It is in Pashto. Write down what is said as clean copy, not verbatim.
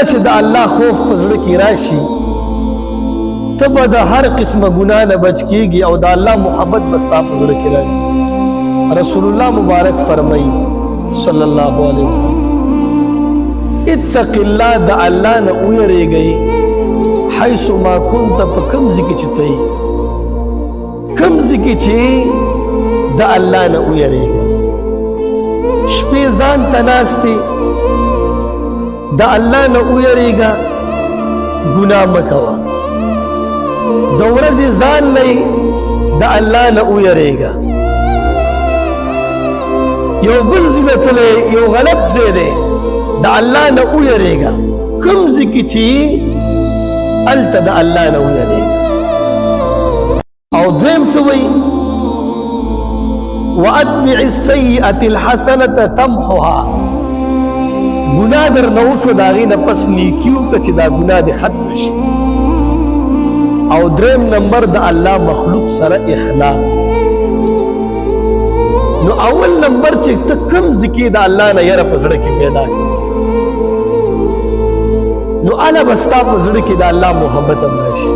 چې د الله خوف په زړه کې راشي ته به د هر قسمه ګناه نه بچ کېږي او د الله محبت به ستا په زړه کې راځي. رسول الله مبارک فرمایي صلی الله علیه وسلم اتق الله د الله نه ویریږئ حیث ما كنت په کوم ځای کې چې ته یې کوم ځای کې چې د الله نه ویریږئ. شپې ځان ته ناستې د الله نه ویریږه ګناه مه کوه. د ورځې ځان نه د الله نه ویریږه. یو بل ځای ته تللی یو غلط ځای دی د الله نه ویریږه. کوم ځای کې چې هلته د الله نه ویریږه. او دویم څه وایي واتبع السیئة الحسنة تمحها. گناہ در نوشو داغی نپس نیکیو کچی دا گناہ دی ختم شي. او دریم نمبر دا اللہ مخلوق سر اخلاق. نو اول نمبر چی تا کم ذکی دا اللہ نا یر پزڑکی پیدا کی نو علا بستا پزڑکی دا اللہ محبت امرشی.